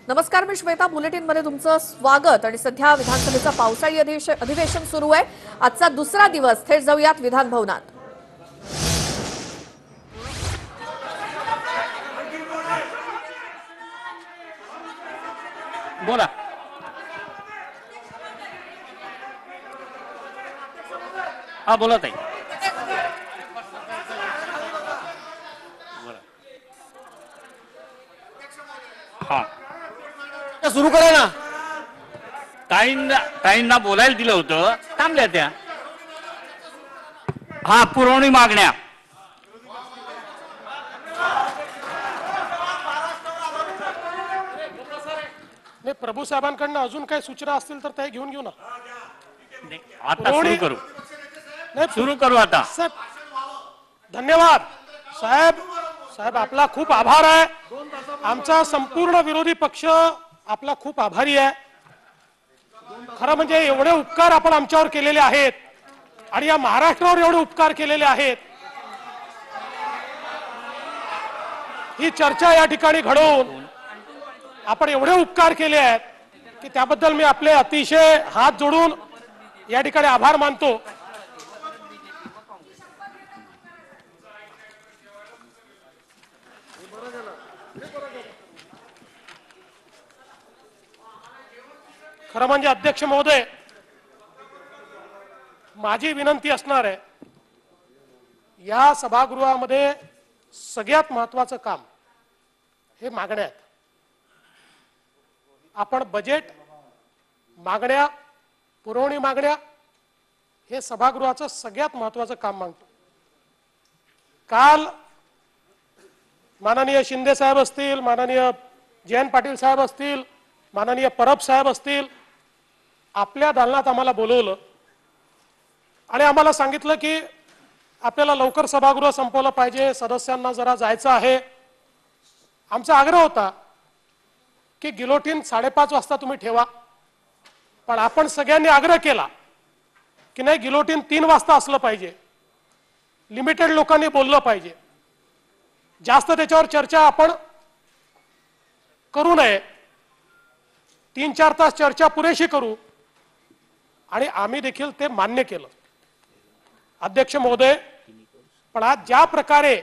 नमस्कार, मी श्वेता. बुलेटिनमध्ये तुमचं स्वागत. आणि सध्या विधानसभेचं पावसाळी अधिवेशन सुरू आहे. आजचा दुसरा दिवस. थेट जाऊयात विधान भवनात. बोला. हा बोला ताई. हा सुरू करा ना. ताईंना बोलायला दिलं होतं, थांबल्या त्या. हा, पुरवणी मागण्या. नाही, प्रभू साहेबांकडनं अजून काही सूचना असतील तर ते घेऊन घेऊ ना. आता सुरू करू. नाही, सुरू करू आता. साहेब धन्यवाद. साहेब साहेब आपला खूप आभार आहे. आमचा संपूर्ण विरोधी पक्ष आपला खूप आभारी आहे. खरं म्हणजे एवढे उपकार आपण आमच्यावर केलेले आहेत आणि या महाराष्ट्रावर एवढे उपकार केलेले आहेत. ही चर्चा या ठिकाणी घडवून आपण एवढे उपकार केले आहेत की त्याबद्दल मी आपले अतिशय हात जोडून या ठिकाणी आभार मानतो. खरं म्हणजे अध्यक्ष महोदय, माझी विनंती असणार आहे, या सभागृहामध्ये सगळ्यात महत्त्वाचं काम हे मागण्या आहेत. आपण बजेट मागण्या, पुरवणी मागण्या हे सभागृहाचं सगळ्यात महत्त्वाचं काम मागतो. काल माननीय शिंदे साहेब असतील, माननीय जयंत पाटील साहेब असतील, माननीय परब साहेब असतील, आपल्या दालनात आम्हाला बोलवलं आणि आम्हाला सांगितलं की आपल्याला लवकर सभागृह संपवलं पाहिजे, सदस्यांना जरा जायचं आहे. आमचा आग्रह होता की गिलोटीन 5:30 वाजता तुम्ही ठेवा, पण आपण सगळ्यांनी आग्रह केला की नाही, गिलोटीन 3 वाजता असलं पाहिजे. लिमिटेड लोकांनी बोललं पाहिजे, जास्त त्याच्यावर चर्चा आपण करू नये. 3-4 तास चर्चा पुरेशी करू आणि आम्ही देखील ते मान्य केलं. अध्यक्ष महोदय, पण आज ज्या प्रकारे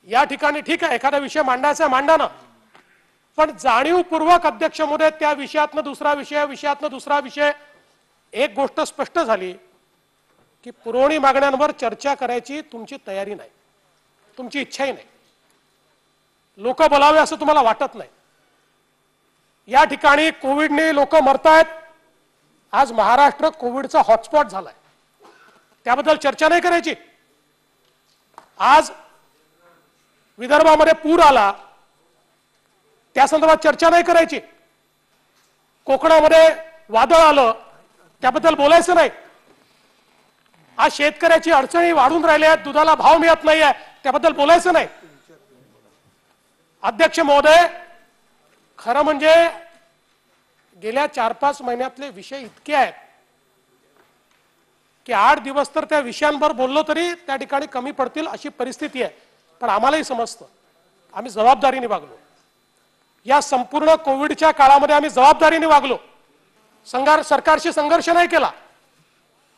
या ठिकाणी ठीक आहे, एखादा विषय मांडायचा मांडा ना, पण जाणीवपूर्वक अध्यक्ष महोदय त्या विषयातनं दुसरा विषय, विषयातनं दुसरा विषय, एक गोष्ट स्पष्ट झाली की पुरवणी मागण्यांवर चर्चा करायची तुमची तयारी नाही, तुमची इच्छाही नाही. लोक बोलावे असं तुम्हाला वाटत नाही. या ठिकाणी कोविडने लोक मरतायत. आज महाराष्ट्र कोविडचा हॉटस्पॉट झालाय, त्याबद्दल चर्चा नाही करायची. आज विदर्भामध्ये पूर आला, त्या संदर्भात चर्चा नाही करायची. कोकणामध्ये वादळ आलं, त्याबद्दल बोलायचं नाही. आज शेतकऱ्याची अडचणी वाढून राहिल्या आहेत, दुधाला भाव मिळत नाहीये, त्याबद्दल बोलायचं नाही. अध्यक्ष महोदय, खरं म्हणजे गेल्या 4-5 महिन्यातले विषय इतके आहेत की 8 दिवस तर त्या विषयांवर बोललो तरी त्या ठिकाणी कमी पडतील अशी परिस्थिती आहे. पण आम्हालाही समजतं, आम्ही जबाबदारीने वागलो. या संपूर्ण कोविडच्या काळामध्ये आम्ही जबाबदारीने वागलो. सरकारशी संघर्ष नाही केला.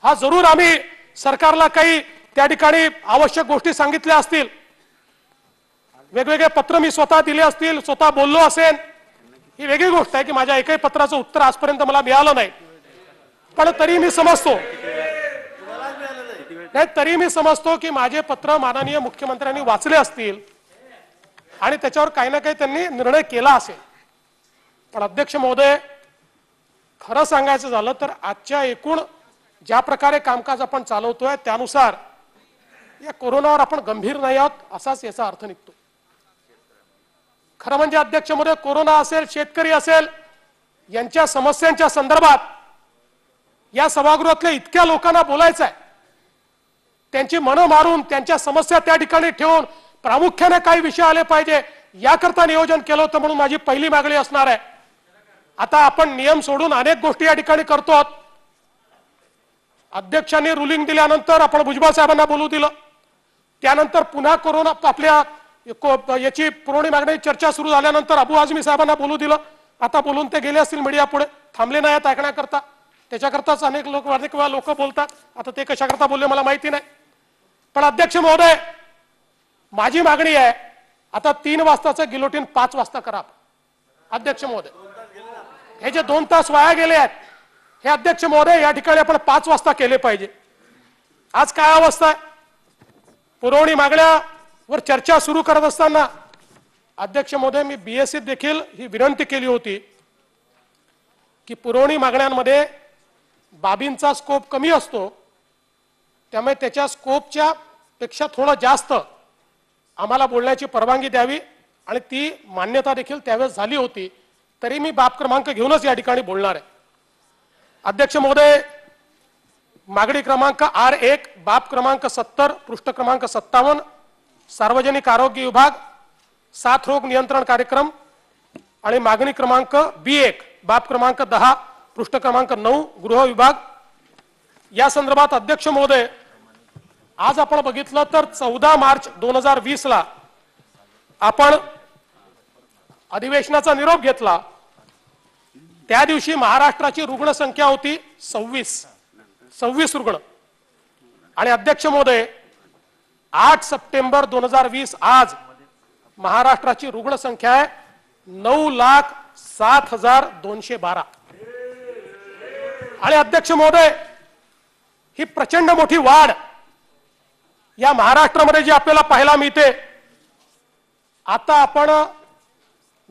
हा जरूर आम्ही सरकारला काही त्या ठिकाणी आवश्यक गोष्टी सांगितल्या असतील, वेगवेगळे पत्र मी स्वतः दिले असतील, स्वतः बोललो असेल, ही वेगळी गोष्ट आहे की माझ्या एकही पत्राचं उत्तर आजपर्यंत मला मिळालं नाही. पण तरी मी समजतो की माझे पत्र माननीय मुख्यमंत्र्यांनी वाचले असतील आणि त्याच्यावर काही ना काही त्यांनी निर्णय केला असेल. पण अध्यक्ष महोदय, खरं सांगायचं झालं तर आजच्या एकूण ज्या प्रकारे कामकाज आपण चालवतोय त्यानुसार या कोरोनावर आपण गंभीर नाही आहोत असाच याचा अर्थ निघतो. खरं म्हणजे अध्यक्ष महोदय, कोरोना असेल, शेतकरी असेल, यांच्या समस्यांच्या संदर्भात या सभागृहातल्या इतक्या लोकांना बोलायचं आहे. त्यांची मनं मारून, त्यांच्या समस्या त्या ठिकाणी ठेवून प्रामुख्याने काही विषय आले पाहिजे याकरता नियोजन केलं होतं. म्हणून माझी पहिली मागणी असणार आहे, आता आपण नियम सोडून अनेक गोष्टी या ठिकाणी करतो. अध्यक्षांनी रुलिंग दिल्यानंतर आपण भुजबळ साहेबांना बोलू दिलं, त्यानंतर पुन्हा कोरोना आपल्या याची पुरवणी मागण्याची चर्चा सुरू झाल्यानंतर अबू आझमी साहेबांना बोलू दिलं. आता बोलून ते गेले असतील मीडिया पुढे, थांबले नाही आहेत ऐकण्याकरता. त्याच्याकरताच अनेक वेळा लोक बोलतात. आता ते कशाकरता बोलले मला माहिती नाही. पण अध्यक्ष महोदय, माझी मागणी आहे, आता 3 वाजताचं गिलोटीन 5 वाजता करा. अध्यक्ष महोदय, हे जे 2 तास वाया गेले आहेत, हे अध्यक्ष महोदय या ठिकाणी आपण 5 वाजता केले पाहिजे. आज काय अवस्था आहे, पुरवणी मागण्यावर चर्चा सुरू करत असताना अध्यक्ष महोदय, मी बीएससीत देखील ही विनंती केली होती की पुरवणी मागण्यांमध्ये बाबींचा स्कोप कमी असतो, त्यामुळे त्याच्या स्कोपच्या पेक्षा थोडं जास्त आम्हाला बोलण्याची परवानगी द्यावी आणि ती मान्यता देखील त्यावेळेस झाली होती. तरी मी बाब क्रमांक घेऊनच या ठिकाणी बोलणार आहे. अध्यक्ष महोदय, मागणी क्रमांक R1 बाब क्रमांक 70 पृष्ठ क्रमांक 57 सार्वजनिक आरोग्य विभाग साथरोग नियंत्रण कार्यक्रम आणि मागणी क्रमांक B1 बाब क्रमांक 10 पृष्ठ क्रमांक 9 गृह विभाग या संदर्भात अध्यक्ष महोदय, आज आपण बघितलं तर 14 मार्च 2020 ला आपण अधिवेशनाचा निरोप घेतला. त्या दिवशी महाराष्ट्राची रुग्णसंख्या होती 26 रुग्ण. आणि अध्यक्ष महोदय, 8 सप्टेंबर 2020 आज महाराष्ट्राची रुग्णसंख्या आहे 9,07,212. आणि अध्यक्ष महोदय, ही प्रचंड मोठी वाढ या महाराष्ट्रामध्ये जी आपल्याला पाहायला मिळते. आता आपण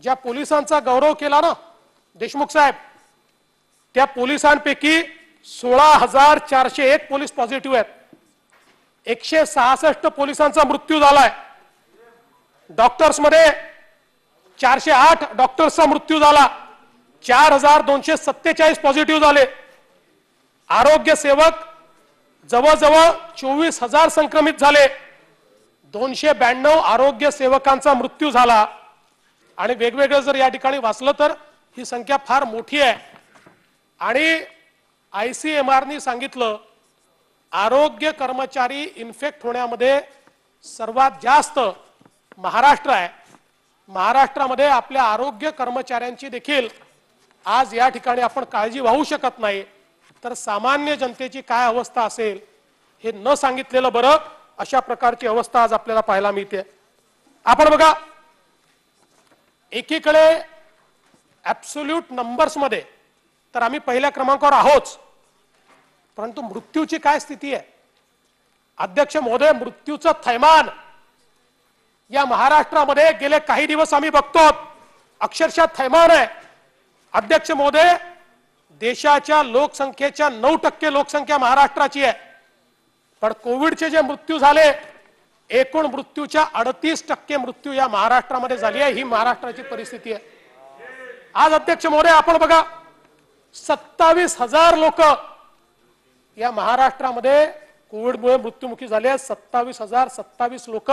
ज्या पोलिसांचा गौरव केला ना देशमुख साहेब, त्या पोलिसांपैकी 16,401 पोलीस पॉझिटिव्ह आहेत. 166 पोलिसांचा मृत्यू झालाय. डॉक्टर्स मध्ये 408 डॉक्टर्सचा मृत्यू झाला. 4,247 पॉझिटिव्ह झाले. आरोग्य सेवक जवळजवळ 24,000 संक्रमित झाले. 292 आरोग्य सेवकांचा मृत्यू झाला. आणि वेगवेगळं जर या ठिकाणी वाचलं तर ही संख्या फार मोठी आहे. आणि ICMR सांगितलं, आरोग्य कर्मचारी इन्फेक्ट होण्यामध्ये सर्वात जास्त महाराष्ट्र आहे. महाराष्ट्रामध्ये आपल्या आरोग्य कर्मचाऱ्यांची देखील आज या ठिकाणी आपण काळजी वाहू शकत नाही, तर सामान्य जनतेची काय अवस्था असेल हे न सांगितलेलं बरं. अशा प्रकारची अवस्था आज आपल्याला पाहायला मिळते. आपण बघा, एकीकडे ऍब्सोल्यूट नंबर्स मध्ये तर आम्ही पहिल्या क्रमांकावर आहोत, परंतु मृत्यूची काय स्थिती आहे अध्यक्ष महोदय? मृत्यूचं थैमान या महाराष्ट्रामध्ये गेले काही दिवस आम्ही बघतो, अक्षरशः थैमान आहे. अध्यक्ष महोदय, देशाच्या लोकसंख्येच्या 9% लोकसंख्या महाराष्ट्राची आहे, पण कोविडचे जे मृत्यू झाले, एकूण मृत्यूच्या 38% मृत्यू या महाराष्ट्रामध्ये झाली आहे. ही महाराष्ट्राची परिस्थिती आहे. आज अध्यक्ष महोदय आपण बघा, 27,000 लोक या महाराष्ट्रामध्ये कोविडमुळे मृत्युमुखी झाले आहेत. 27,027 लोक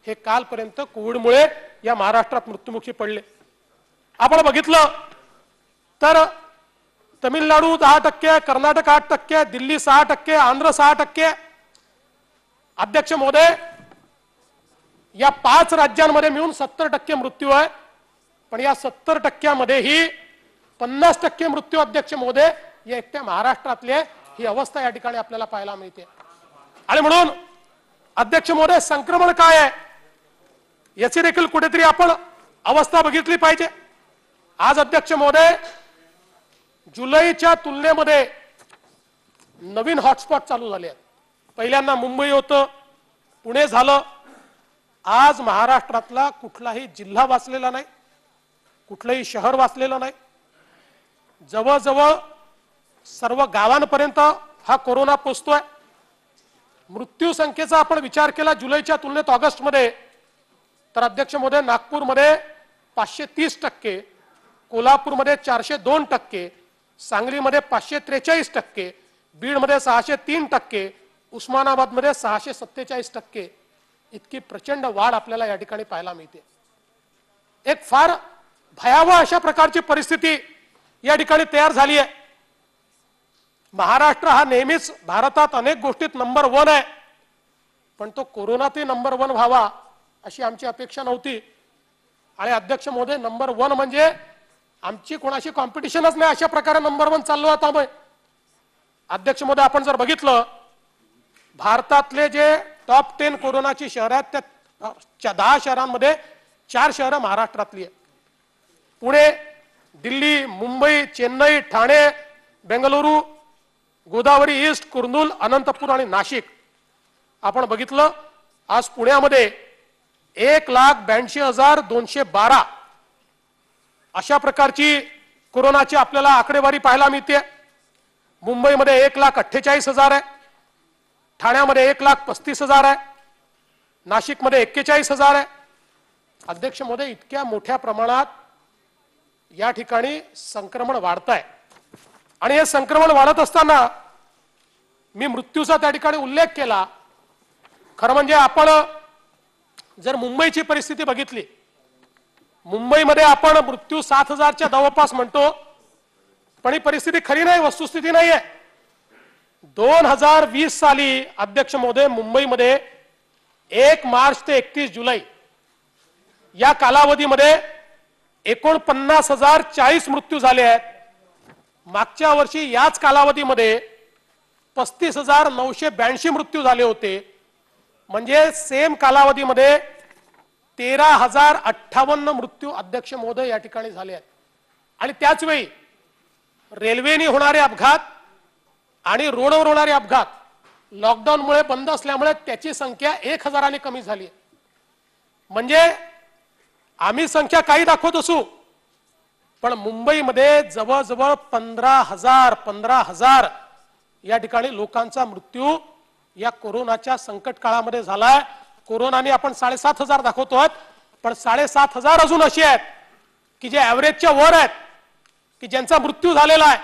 हे कालपर्यंत कोविडमुळे या महाराष्ट्रात मृत्युमुखी पडले. आपण बघितलं तर तमिळनाडू 10%, कर्नाटक 8%, दिल्ली 6%, आंध्र 6%. अध्यक्ष महोदय, या 5 राज्यांमध्ये मिळून 70% मृत्यू आहे, पण या 70% मध्येही 50% मृत्यू अध्यक्ष महोदय या एकट्या महाराष्ट्रातले. ही अवस्था या ठिकाणी आपल्याला पाहायला मिळते. आणि म्हणून अध्यक्ष महोदय, संक्रमण काय आहे याची देखील कुठेतरी आपण अवस्था बघितली पाहिजे. आज अध्यक्ष महोदय, जुलैच्या तुलनेमध्ये नवीन हॉटस्पॉट चालू झाले आहेत. पहिल्यांदा मुंबई होतं, पुणे झालं. आज महाराष्ट्रातला कुठलाही जिल्हा वाचलेला नाही, कुठलंही शहर वाचलेलं नाही. जवळजवळ सर्व गावांपर्यंत हा कोरोना पोहोचतोय. मृत्यू संख्येचा आपण विचार केला जुलैच्या तुलनेत ऑगस्टमध्ये, तर अध्यक्ष महोदय, नागपूरमध्ये 530%, कोल्हापूरमध्ये 402%, सांगलीमध्ये 543%, बीडमध्ये 603%, उस्मानाबादमध्ये 647%. इतकी प्रचंड वाढ आपल्याला या ठिकाणी पाहायला मिळते. एक फार भयावह अशा प्रकारची परिस्थिती या ठिकाणी तयार झाली आहे. महाराष्ट्र हा नेहमीच भारतात अनेक गोष्टीत नंबर 1 आहे, पण तो कोरोनातही नंबर 1 व्हावा अशी आमची अपेक्षा नव्हती. आणि अध्यक्ष महोदय, नंबर 1 म्हणजे आमची कोणाशी कॉम्पिटिशनच नाही, अशा प्रकारे नंबर 1 चाललो आता आम्ही. अध्यक्ष महोदय, आपण जर बघितलं भारतातले जे टॉप 10 कोरोनाची शहरं आहेत त्या 10 शहरांमध्ये 4 शहरं महाराष्ट्रातली आहेत. पुणे, दिल्ली, मुंबई, चेन्नई, ठाणे, बेंगलुरू, गोदावरी ईस्ट, कुर्नूल, अनंतपूर आणि नाशिक. आपण बघितलं आज पुण्यामध्ये 1,82,212 अशा प्रकारची कोरोनाची आपल्याला आकडेवारी पाहायला मिळते. मुंबईमध्ये 1,48,000 आहे, ठाण्यामध्ये 1,35,000 आहे, नाशिकमध्ये 41,000 आहे. अध्यक्ष महोदय, इतक्या मोठ्या प्रमाणात या ठिकाणी संक्रमण वाढत आहे. आणि हे संक्रमण वाढत असताना मी मृत्यूचा त्या ठिकाणी उल्लेख केला. खरं म्हणजे आपण जर मुंबईची परिस्थिती बघितली, मुंबईमध्ये आपण मृत्यू 7,000च्या जवळपास म्हणतो, पण ही परिस्थिती खरी नाही, वस्तुस्थिती नाही आहे. 2020 साली अध्यक्ष महोदय मुंबईमध्ये 1 मार्च ते 31 जुलै या कालावधीमध्ये 49,040 मृत्यू झाले आहेत. मागच्या वर्षी याच कालावधीमध्ये 35,982 मृत्यू झाले होते. म्हणजे सेम कालावधीमध्ये 13,058 मृत्यू अध्यक्ष महोदय या ठिकाणी झाले आहेत. आणि त्याच वेळी रेल्वेने होणारे अपघात आणि रोडवर होणारे अपघात लॉकडाऊनमुळे बंद असल्यामुळे त्याची संख्या 1,000ने कमी झाली आहे. म्हणजे आम्ही संख्या काही दाखवत असू, पण मुंबईमध्ये जवळजवळ 15,000 या ठिकाणी लोकांचा मृत्यू या कोरोनाच्या संकट काळामध्ये झालाय. कोरोनाने आपण 7,500 दाखवतोय, पण 7,500 अजून अशी आहेत की जे ऍव्हरेजच्या वर आहेत, की ज्यांचा मृत्यू झालेला आहे.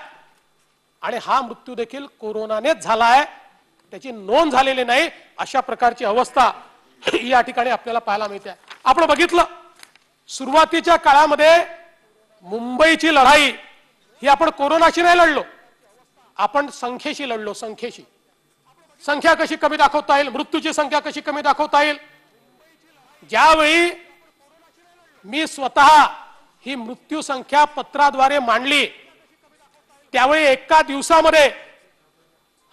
आणि हा मृत्यू देखील कोरोनानेच झाला आहे, त्याची नोंद झालेली नाही. अशा प्रकारची अवस्था या ठिकाणी आपल्याला पाहायला मिळते. आपण बघितलं सुरुवातीच्या काळामध्ये मुंबईची लढाई ही आपण कोरोनाशी नाही लढलो, आपण संख्येशी लढलो. संख्या कशी कमी दाखवता येईल, मृत्यूची संख्या कशी कमी दाखवता येईल. ज्यावेळी मी स्वतः ही मृत्यू संख्या पत्राद्वारे मांडली, त्यावेळी एका दिवसामध्ये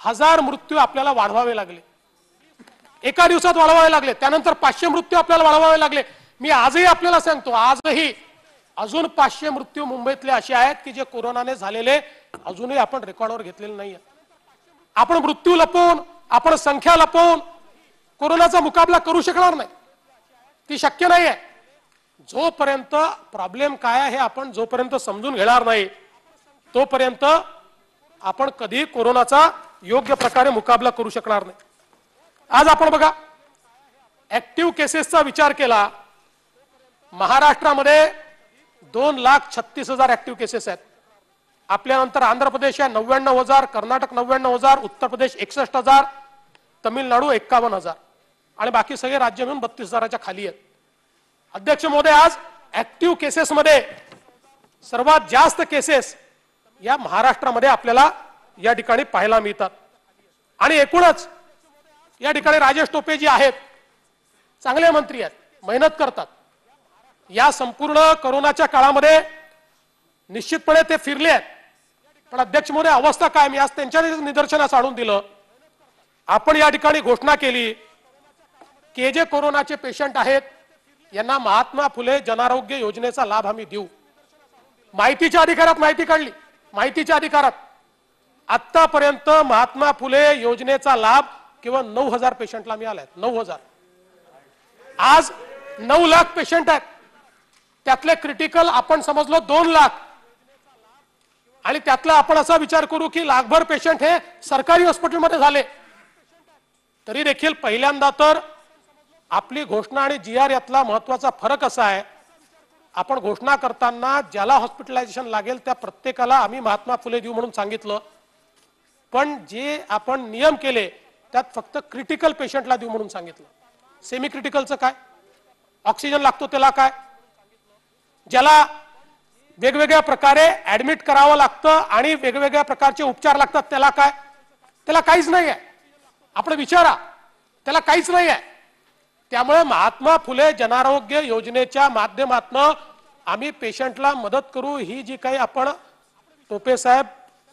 1000 मृत्यू आपल्याला वाढवावे लागले, एका दिवसात वाढवावे लागले. त्यानंतर 500 मृत्यू आपल्याला वाढवावे लागले. मी आजही आपल्याला सांगतो, आजही अजून 500 मृत्यू मुंबईतले असे आहेत की जे कोरोनाने झालेले अजूनही आपण रेकॉर्डवर घेतलेले नाही. आपण मृत्यू लपवून, आपण संख्या लपवून कोरोनाचा मुकाबला करू शकणार नाही, ती शक्य नाही आहे. जोपर्यंत प्रॉब्लेम काय आहे हे आपण जोपर्यंत समजून घेणार नाही, तोपर्यंत आपण कधी कोरोनाचा योग्य प्रकारे मुकाबला करू शकणार नाही. आज आपण बघा ऍक्टिव्ह केसेसचा विचार केला, महाराष्ट्रामध्ये 2,36,000 ऍक्टिव्ह केसेस आहेत. आपल्यानंतर आंध्र प्रदेश आहे 99,000, कर्नाटक 99,000, उत्तर प्रदेश 61,000, तमिळनाडू 51,000 आणि बाकी सगळे राज्य मिळून 32,000च्या खाली आहेत. अध्यक्ष महोदय, आज ऍक्टिव्ह केसेस मध्ये सर्वात जास्त केसेस या महाराष्ट्रामध्ये आपल्याला या ठिकाणी पाहायला मिळतात. आणि एकूणच या ठिकाणी राजेश टोपे जी आहेत, चांगले मंत्री आहेत, मेहनत करतात. या संपूर्ण कोरोनाच्या काळामध्ये निश्चितपणे ते फिरले आहेत. पण अध्यक्ष महोदय, अवस्था काय, मी आज त्यांच्या निदर्शनास आणून दिलं. आपण या ठिकाणी घोषणा केली की जे कोरोनाचे पेशंट आहेत यांना महात्मा फुले जनारोग्य योजनेचा लाभ आम्ही देऊ. माहितीच्या अधिकारात माहिती काढली, माहितीच्या अधिकारात आतापर्यंत महात्मा फुले योजनेचा लाभ केवळ 9,000 पेशंटला मिळाला आहे. 9,000. आज 9 लाख पेशंट आहेत, त्यातले क्रिटिकल आपण समजलो 2 लाख. आणि त्यातला आपण असा विचार करू की लाखभर पेशंट हे सरकारी हॉस्पिटलमध्ये झाले. तरी देखील पहिल्यांदा तर आपली घोषणा आणि GR यातला महत्वाचा फरक असा आहे, आपण घोषणा करताना ज्याला हॉस्पिटलायझेशन लागेल त्या प्रत्येकाला आम्ही महात्मा फुले देऊ म्हणून सांगितलं. पण जे आपण नियम केले त्यात फक्त क्रिटिकल पेशंटला देऊ म्हणून सांगितलं. सेमी क्रिटिकलचं काय, ऑक्सिजन लागतो त्याला काय, ज्याला वेगवेगळ्या प्रकारे ऍडमिट करावं लागतं आणि वेगवेगळ्या प्रकारचे उपचार लागतात त्याला काय, त्याला काहीच नाही आहे. आपण विचारा, त्याला काहीच नाही आहे. त्यामुळे महात्मा फुले जनआरोग्य योजनेच्या माध्यमातून आम्ही पेशंटला मदत करू. ही जी काही आपण टोपे साहेब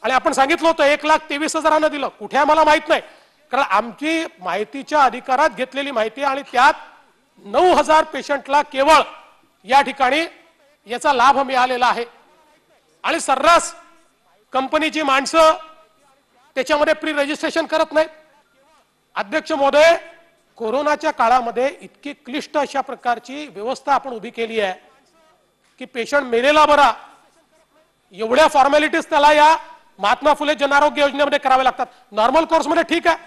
आणि आपण सांगितलं होतं 1,23,000 दिलं, कुठे आम्हाला माहित नाही, कारण आमची माहितीच्या अधिकारात घेतलेली माहिती आणि त्यात 9,000 पेशंटला केवळ या ठिकाणी याचा लाभ मिळालेला आहे. आणि सर्रास कंपनीची माणसं त्याच्यामध्ये प्री रजिस्ट्रेशन करत नाहीत. अध्यक्ष महोदय, कोरोनाच्या काळामध्ये इतकी क्लिष्ट अशा प्रकारची व्यवस्था आपण उभी केली आहे की पेशंट मेलेला बरा, एवढ्या फॉर्मॅलिटीज त्याला या महात्मा फुले जनआरोग्य योजनेमध्ये करावे लागतात. नॉर्मल कोर्समध्ये ठीक आहे,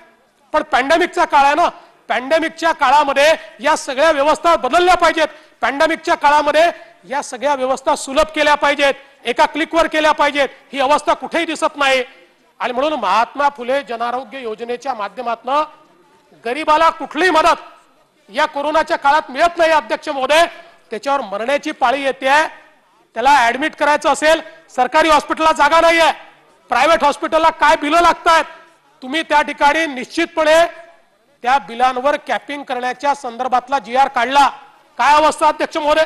पण पॅन्डेमिकचा काळ आहे ना, पॅन्डेमिकच्या काळामध्ये या सगळ्या व्यवस्था बदलल्या पाहिजेत. पॅन्डेमिकच्या काळामध्ये या सगळ्या व्यवस्था सुलभ केल्या पाहिजेत, एका क्लिकवर केल्या पाहिजेत. ही अवस्था कुठेही दिसत नाही. आणि म्हणून महात्मा फुले जनआरोग्य योजनेच्या माध्यमातून गरीबाला कुठलीही मदत या कोरोनाच्या काळात मिळत नाही. अध्यक्ष महोदय, त्याच्यावर मरण्याची पाळी येते, त्याला ऍडमिट करायचं असेल, सरकारी हॉस्पिटलला जागा नाहीये, प्रायव्हेट हॉस्पिटलला काय बिलं लागतात, तुम्ही त्या ठिकाणी निश्चितपणे त्या बिलांवर कॅपिंग करण्याच्या संदर्भातला GR काढला. काय अवस्था अध्यक्ष महोदय,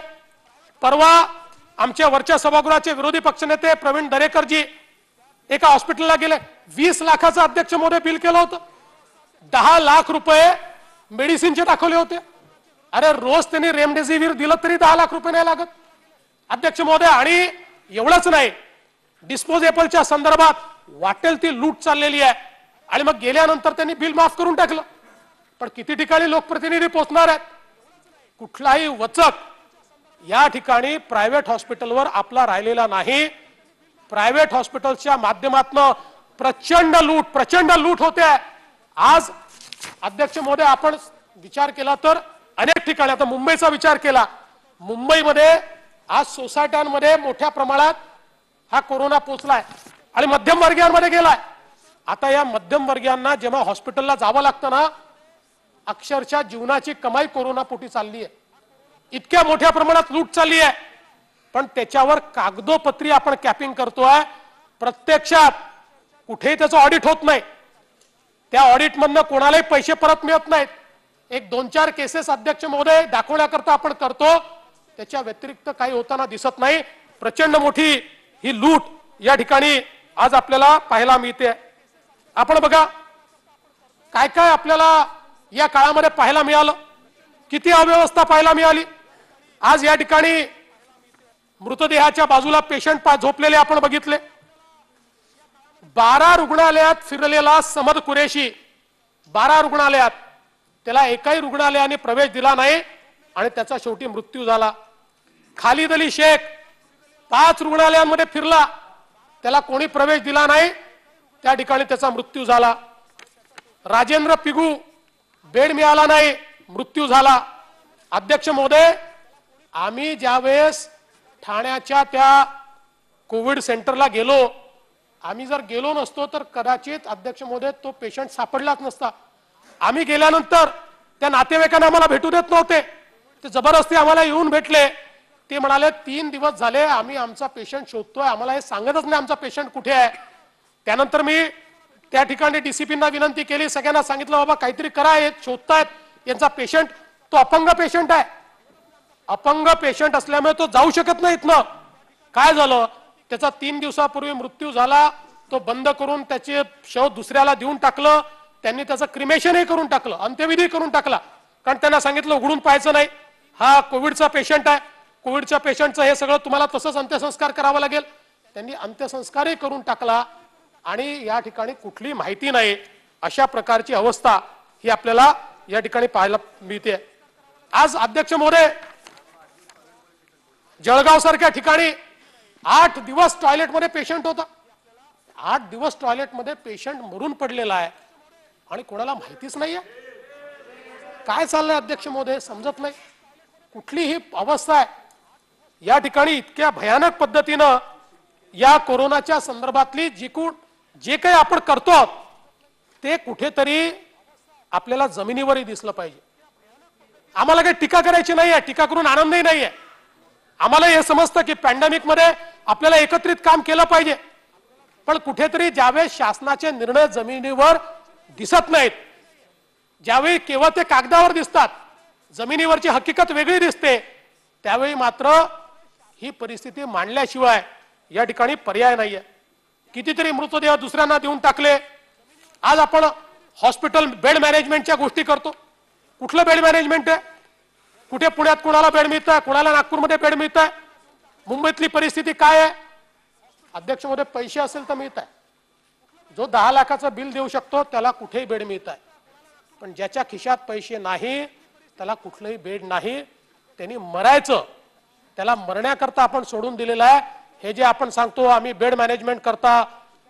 परवा आमच्या वरच्या सभागृहाचे विरोधी पक्षनेते प्रवीण दरेकरजी एका हॉस्पिटलला गेले, 20 लाखाचं अध्यक्ष महोदय बिल केलं होतं, 10 लाख रुपये मेडिसिनचे दाखवले होते. अरे रोज त्यांनी रेमडेसिवीर दिलं तरी 10 लाख रुपये नाही लागत अध्यक्ष महोदय. आणि एवढंच नाही, डिस्पोजेबलच्या संदर्भात वाटेल ती लूट चाललेली आहे. आणि मग गेल्यानंतर त्यांनी बिल माफ करून टाकलं. पण किती ठिकाणी लोकप्रतिनिधी पोहोचणार आहेत, कुठलाही वचक या ठिकाणी प्रायव्हेट हॉस्पिटलवर आपला राहिलेला नाही. प्रायव्हेट हॉस्पिटलच्या माध्यमातून प्रचंड लूट होते. आज अध्यक्ष महोदय आपण विचार केला तर अनेक ठिकाणी, आता मुंबईचा विचार केला, मुंबईमध्ये आज सोसायट्यांमध्ये मोठ्या प्रमाणात हा कोरोना पोहोचलाय आणि मध्यमवर्गीयांमध्ये गेलाय. आता या मध्यमवर्गीयांना जेव्हा हॉस्पिटलला जावं लागतं ना, अक्षरशः जीवनाची कमाई कोरोना पोटी चालली आहे. इतक्या मोठ्या प्रमाणात लूट चालली आहे. पण त्याच्यावर कागदोपत्री आपण कॅपिंग करतोय, प्रत्यक्षात कुठेही त्याचं ऑडिट होत नाही. त्या ऑडिट मधनं कोणालाही पैसे परत मिळत नाहीत. एक 2-4 केसेस अध्यक्ष महोदय दाखवण्याकरता आपण करतो, त्याच्या व्यतिरिक्त काही होताना दिसत नाही. प्रचंड मोठी ही लूट या ठिकाणी आज आपल्याला पाहायला मिळते. आपण बघा काय काय आपल्याला या काळामध्ये पाहायला मिळालं, किती अव्यवस्था पाहायला मिळाली. आज या ठिकाणी मृतदेहाच्या बाजूला पेशंट झोपलेले आपण बघितले. 12 रुग्णालयात फिरलेला समद कुरेशी, 12 रुग्णालयात, त्याला एकाही रुग्णालयाने प्रवेश दिला नाही आणि त्याचा शेवटी मृत्यू झाला. खालिद अली शेख 5 रुग्णालयांमध्ये फिरला, त्याला कोणी प्रवेश दिला नाही, त्या ठिकाणी त्याचा मृत्यू झाला. राजेंद्र पिगू बेड मिळाला नाही, मृत्यू झाला. अध्यक्ष महोदय, आम्ही ज्यावेळेस ठाण्याच्या त्या कोविड सेंटरला गेलो, आम्ही जर गेलो नसतो तर कदाचित अध्यक्ष महोदय तो पेशंट सापडलाच नसता. आम्ही गेल्यानंतर त्या नातेवाईकांना आम्हाला भेटू देत नव्हते, ते जबरदस्ती आम्हाला येऊन भेटले. ते म्हणाले 3 दिवस झाले आम्ही आमचा पेशंट शोधतोय, आम्हाला हे सांगतच नाही आमचा पेशंट कुठे आहे. त्यानंतर मी त्या ठिकाणी डीसीपींना विनंती केली, सगळ्यांना सांगितलं बाबा काहीतरी करा, हे शोधतायत यांचा पेशंट, तो अपंग पेशंट आहे. अपंग पेशंट असल्यामुळे तो जाऊ शकत नाही इथनं. काय झालं, त्याचा 3 दिवसापूर्वी मृत्यू झाला. तो बंद करून त्याचे शव दुसऱ्याला देऊन टाकलं. त्यांनी त्याचं क्रिमेशनही करून टाकलं, अंत्यविधी करून टाकला, कारण त्यांना सांगितलं उघडून पाहायचं नाही, हा कोविडचा पेशंट आहे, कोविडच्या पेशंटचं हे सगळं तुम्हाला तसंच अंत्यसंस्कार करावा लागेल. त्यांनी अंत्यसंस्कारही करून टाकला आणि या ठिकाणी कुठली माहिती नाही. अशा प्रकारची अवस्था ही आपल्याला या ठिकाणी पाहायला मिळते. आज अध्यक्ष महोदय, जळगाव सारख्या ठिकाणी 8 दिवस टॉयलेटमध्ये पेशंट होता. 8 दिवस टॉयलेटमध्ये पेशंट मरून पडलेला आहे आणि कोणाला माहितीच नाहीये. काय चाललंय अध्यक्ष महोदय समजत नाही. कुठली ही अवस्था आहे या ठिकाणी. इतक्या भयानक पद्धतीनं या कोरोनाच्या संदर्भातली जे काही आपण करतो ते कुठेतरी आपल्याला जमिनीवरही दिसलं पाहिजे. आम्हाला काही टीका करायची नाहीये, टीका करून आनंदही नाहीये. आम्हाला हे समजतं की पॅन्डेमिक मध्ये आपल्याला एकत्रित काम केलं पाहिजे, पण कुठेतरी ज्यावेळेस शासनाचे निर्णय जमिनीवर दिसत नाहीत, ज्यावेळी केवळ ते कागदावर दिसतात, जमिनीवरची हकीकत वेगळी दिसते, त्यावेळी मात्र ही परिस्थिती मांडल्याशिवाय या ठिकाणी पर्याय नाहीये. कितीतरी मृतदेह दुसऱ्यांना देऊन टाकले. आज आपण हॉस्पिटल बेड मॅनेजमेंटच्या गोष्टी करतो. कुठलं बेड मॅनेजमेंट आहे? कुठे पुण्यात कुणाला बेड मिळत आहे, कुणाला नागपूरमध्ये बेड मिळत आहे? मुंबईतली परिस्थिती काय आहे? अध्यक्ष महोदय, पैसे असेल तर मिळत आहे. जो 10 लाखाचं बिल देऊ शकतो त्याला कुठेही बेड मिळत आहे, पण ज्याच्या खिशात पैसे नाही त्याला कुठलंही बेड नाही. त्यांनी मरायचं, त्याला मरण्याकरता आपण सोडून दिलेलं आहे. हे जे आपण सांगतो आम्ही बेड मॅनेजमेंट करता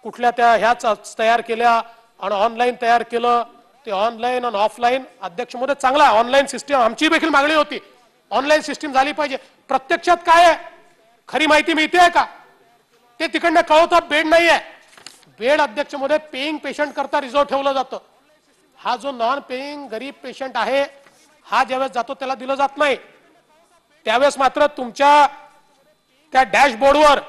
कुठल्या त्या ह्याच तयार केल्या आणि ऑनलाईन तयार केलं, ते ऑनलाईन आणि ऑफलाईन. अध्यक्ष महोदय, चांगला ऑनलाईन सिस्टीम, आमची देखील मागणी होती ऑनलाईन सिस्टीम झाली पाहिजे. प्रत्यक्षात काय आहे, खरी माहिती मिळते का? ते तिकडनं कळवतात बेड नाही आहे. बेड अध्यक्ष महोदय पेईंग पेशंट करता रिझर्व ठेवलं जातं. हा जो नॉन पेईंग गरीब पेशंट आहे हा ज्यावेळेस जातो त्याला दिलं जात नाही. त्यावेळेस मात्र तुमच्या त्या डॅशबोर्डवर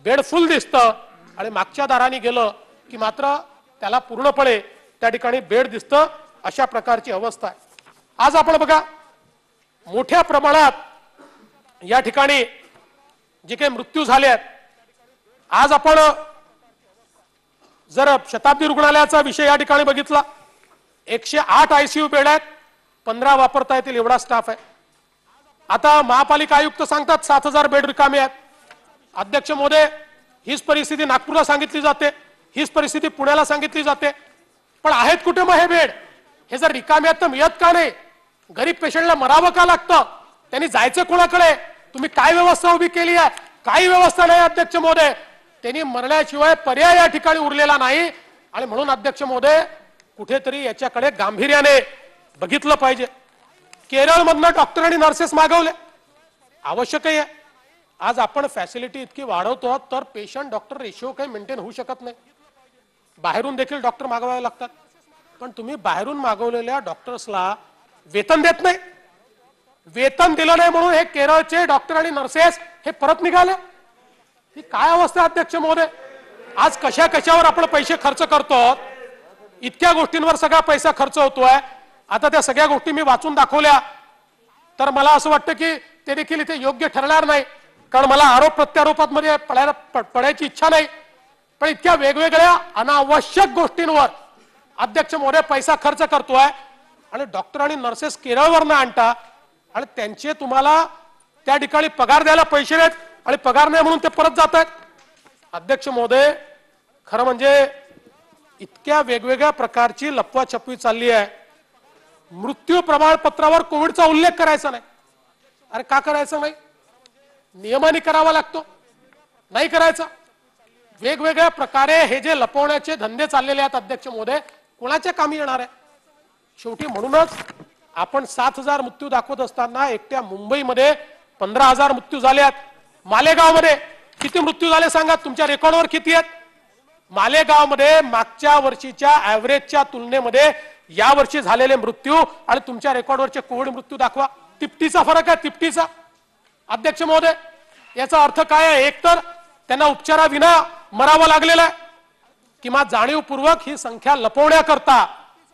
बेड फुल दिसतं आणि मागच्या दाराने गेलं की मात्र त्याला पूर्णपणे त्या ठिकाणी बेड दिसतं. अशा प्रकारची अवस्था आहे. आज आपण बघा मोठ्या प्रमाणात या ठिकाणी जे काही मृत्यू झाले आहेत. आज आपण जर शताब्दी रुग्णालयाचा विषय या ठिकाणी बघितला, 108 आयसीयू बेड आहेत, 15 वापरता येतील एवढा स्टाफ आहे. आता महापालिका आयुक्त सांगतात 7000 बेड रिकामे आहेत. अध्यक्ष महोदय, हीच परिस्थिती नागपूरला सांगितली जाते, हीच परिस्थिती पुण्याला सांगितली जाते, पण आहेत कुठे मग हे बेड? हे जर रिकामे आहेत तर मिळत का नाही? गरीब पेशंटला मरावं का लागतं? त्यांनी जायचं कोणाकडे? तुम्ही काय व्यवस्था उभी केली आहे? काही व्यवस्था नाही अध्यक्ष महोदय. त्यांनी मरण्याशिवाय पर्याय या ठिकाणी उरलेला नाही. आणि म्हणून अध्यक्ष महोदय कुठेतरी याच्याकडे गांभीर्याने बघितलं पाहिजे. केरळमधनं डॉक्टर आणि नर्सेस मागवले, आवश्यकही आहे. आज आपण फॅसिलिटी इतकी वाढवतो तर पेशंट डॉक्टर रेशिओ काही मेंटेन होऊ शकत नाही. बाहेरून देखील डॉक्टर मागवावे लागतात, पण तुम्ही बाहेरून मागवलेल्या डॉक्टर्सला वेतन देत नाही. वेतन दिलं नाही म्हणून हे केरळचे डॉक्टर आणि नर्सेस हे परत निघाले. ही काय अवस्था अध्यक्ष महोदय? आज कशा कशावर आपण पैसे खर्च करतो, इतक्या गोष्टींवर सगळा पैसा खर्च होतोय. आता त्या सगळ्या गोष्टी मी वाचून दाखवल्या तर मला असं वाटतं की ते देखील इथे योग्य ठरणार नाही, कारण मला आरोप प्रत्यारोपात मध्ये पडायची इच्छा नाही. पण इतक्या वेगवेगळ्या अनावश्यक गोष्टींवर अध्यक्ष महोदय पैसा खर्च करतोय आणि डॉक्टर आणि नर्सेस केरळवरनं आणता आणि त्यांचे तुम्हाला त्या ठिकाणी पगार द्यायला पैसे नाहीत आणि पगार नाही म्हणून ते परत जात आहेत. अध्यक्ष महोदय, खरं म्हणजे इतक्या वेगवेगळ्या प्रकारची लपवाछपवी चालली आहे. मृत्यू प्रमाणपत्रावर कोविडचा उल्लेख करायचा नाही. अरे का करायचा नाही? नियमाने करावा लागतो, नाही करायचा. वेगवेगळ्या प्रकारे हे जे लपवण्याचे धंदे चाललेले आहेत अध्यक्ष महोदय, कोणाच्या कामी येणार आहे? शेवटी म्हणूनच आपण 7000 मृत्यू दाखवत असताना एकट्या मुंबईमध्ये 15000 मृत्यू झाले आहेत. मालेगावमध्ये किती मृत्यू झाले सांगा, तुमच्या रेकॉर्डवर किती आहेत? मालेगावमध्ये मागच्या वर्षीच्या ऍव्हरेजच्या तुलनेमध्ये या वर्षी झालेले मृत्यू आणि तुमच्या रेकॉर्डवरचे कोविड मृत्यू दाखवा. तिपटीचा फरक आहे, तिपटीचा. अध्यक्ष महोदय, याचा अर्थ काय आहे? एकतर त्यांना उपचाराविना मरावं लागलेलं आहे किंवा जाणीवपूर्वक ही संख्या लपवण्याकरता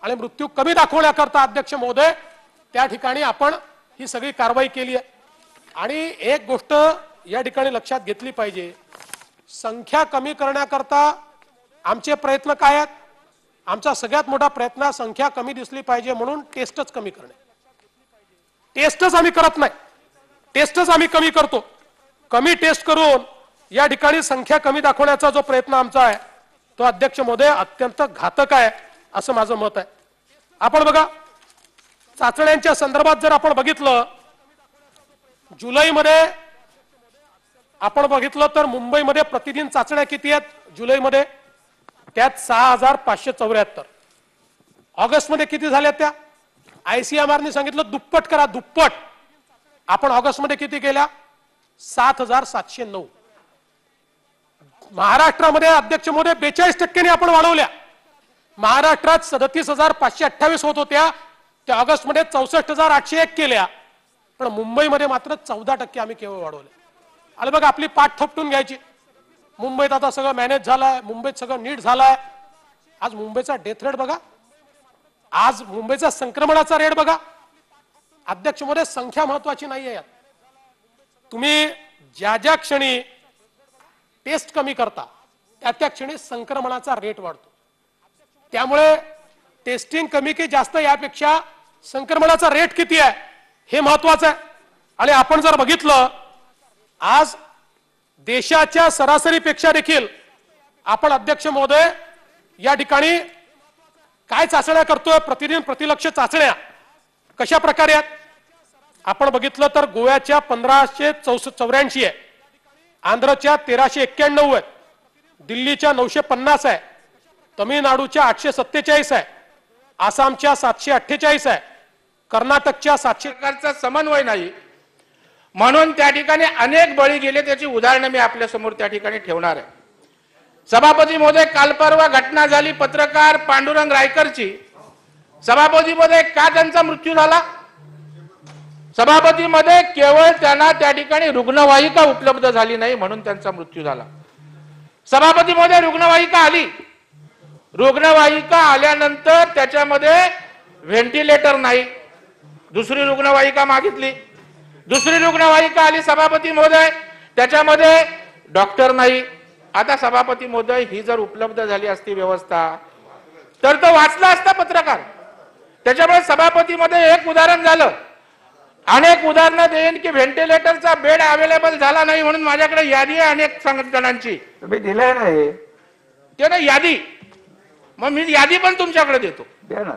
आणि मृत्यू कमी दाखवण्याकरता अध्यक्ष महोदय त्या ठिकाणी आपण ही सगळी कारवाई केली आहे. आणि एक गोष्ट या ठिकाणी लक्षात घेतली पाहिजे, संख्या कमी करण्याकरता आमचे प्रयत्न काय आहेत? आमचा सगळ्यात मोठा प्रयत्न संख्या कमी दिसली पाहिजे म्हणून टेस्टच कमी करणे. टेस्टच आम्ही करत नाही, टेस्टच आम्ही कमी करतो. कमी टेस्ट करून या ठिकाणी संख्या कमी दाखवण्याचा जो प्रयत्न आमचा आहे तो अध्यक्ष महोदय अत्यंत घातक आहे असं माझं मत आहे. आपण बघा चाचण्यांच्या संदर्भात जर आपण बघितलं, जुलैमध्ये आपण बघितलं तर मुंबईमध्ये प्रतिदिन चाचण्या किती आहेत जुलैमध्ये? त्यात 6574. ऑगस्टमध्ये किती झाल्या त्या? आयसीएमआरने सांगितलं दुप्पट करा, दुप्पट. आपण ऑगस्टमध्ये किती केल्या? 7709. महाराष्ट्रामध्ये अध्यक्ष महोदय 42% आपण वाढवल्या. महाराष्ट्रात 37528 होत होत्या, त्या ऑगस्टमध्ये 64801 केल्या, पण मुंबईमध्ये मात्र 14% आम्ही केवळ वाढवले. आणि बघा आपली पाठ थपटून घ्यायची. मुंबईत आता सगळं मॅनेज झालंय, मुंबईत सगळं नीट झालंय. आज मुंबईचा डेथ रेट बघा, आज मुंबईचा संक्रमणाचा रेट बघा. अध्यक्ष महोदय, संख्या महत्वाची नाहीये यात. तुम्ही ज्या ज्या क्षणी टेस्ट कमी करता त्या त्या क्षणी संक्रमणाचा रेट वाढतो. त्यामुळे टेस्टिंग कमी की जास्त यापेक्षा संक्रमणाचा रेट किती आहे हे महत्वाचं आहे. आणि आपण जर बघितलं आज देशाच्या सरासरीपेक्षा देखील आपण अध्यक्ष महोदय या ठिकाणी काय चाचण्या करतोय, प्रतिदिन प्रतिलक्ष चाचण्या कशा प्रकारे आहेत आपण बघितलं तर गोव्याच्या 1584 आहे, आंध्रच्या 1391 आहे, दिल्लीच्या 950 आहे, तमिळनाडूच्या 847 आहे, आसामच्या 748 आहे, कर्नाटकच्या 700. सरकारचा समन्वय नाही म्हणून त्या ठिकाणी अनेक बळी गेले. त्याची उदाहरणं मी आपल्या समोर त्या ठिकाणी ठेवणार आहे. सभापती महोदय, काल परवा घटना झाली पत्रकार पांडुरंग रायकरची. सभापती मध्ये का त्यांचा मृत्यू झाला? सभापती मध्ये केवळ त्यांना त्या ठिकाणी रुग्णवाहिका उपलब्ध झाली नाही म्हणून त्यांचा मृत्यू झाला. सभापती मध्ये रुग्णवाहिका आली, रुग्णवाहिका आल्यानंतर त्याच्यामध्ये व्हेंटिलेटर नाही, दुसरी रुग्णवाहिका मागितली, दुसरी रुग्णवाहिका आली सभापती महोदय, त्याच्यामध्ये डॉक्टर नाही. आता सभापती महोदय, ही जर उपलब्ध झाली असती व्यवस्था तर तो वाचला असता पत्रकार. त्याच्यामुळे सभापती मध्ये एक उदाहरण झालं. अनेक उदाहरणं देईन की व्हेंटिलेटरचा बेड अवेलेबल झाला नाही म्हणून माझ्याकडे यादी आहे अनेक संघटनांची. तुम्ही दिलाय ना हे, ते ना यादी, मग मी यादी पण तुमच्याकडे देतो. द्या ना,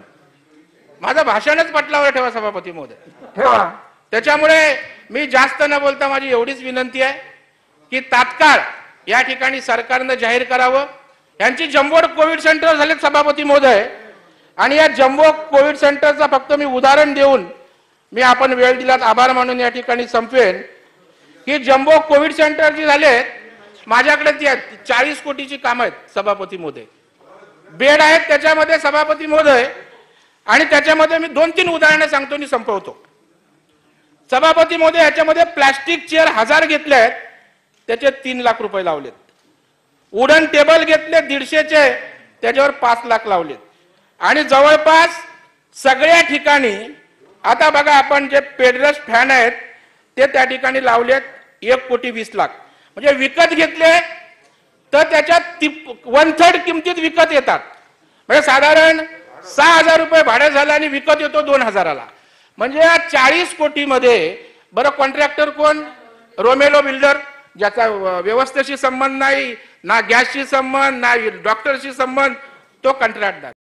माझं भाषणच पटलावर ठेवा सभापती महोदय. ठेवा. त्याच्यामुळे मी जास्त न बोलता माझी एवढीच विनंती आहे की तात्काळ या ठिकाणी सरकारनं जाहीर करावं. यांची जम्बो कोविड सेंटर झाले सभापती महोदय, आणि या जम्बो कोविड सेंटरचा फक्त मी उदाहरण देऊन मी आपण वेळ दिलात आभार मानून या ठिकाणी संपवेन की जम्बो कोविड सेंटर जी झाले माझ्याकडे ती 40 कोटीची कामं आहेत सभापती महोदय, बेड आहेत त्याच्यामध्ये सभापती महोदय. आणि त्याच्यामध्ये मी 2-3 उदाहरणं सांगतो आणि संपवतो. सभापती महोदय, याच्यामध्ये प्लास्टिक चेअर 1000 घेतले आहेत, त्याचे 3 लाख रुपये लावलेत. वुडन टेबल घेतले 150चे, त्याच्यावर 5 लाख लावलेत. आणि जवळपास सगळ्या ठिकाणी आता बघा आपण जे पेडरस फॅन आहेत ते त्या ठिकाणी लावलेत 1,20,00,000. म्हणजे विकत घेतले तर त्याच्यात 1/3 किमतीत विकत येतात. म्हणजे साधारण 6,000 रुपये भाडं झालं आणि विकत येतो 2,000ला. म्हणजे या 40 कोटीमध्ये बरं कॉन्ट्रॅक्टर कोण? रोमेलो बिल्डर, ज्याचा व्यवस्थेशी संबंध नाही, ना गॅसशी संबंध, ना डॉक्टरशी संबंध, तो कंत्राटदार.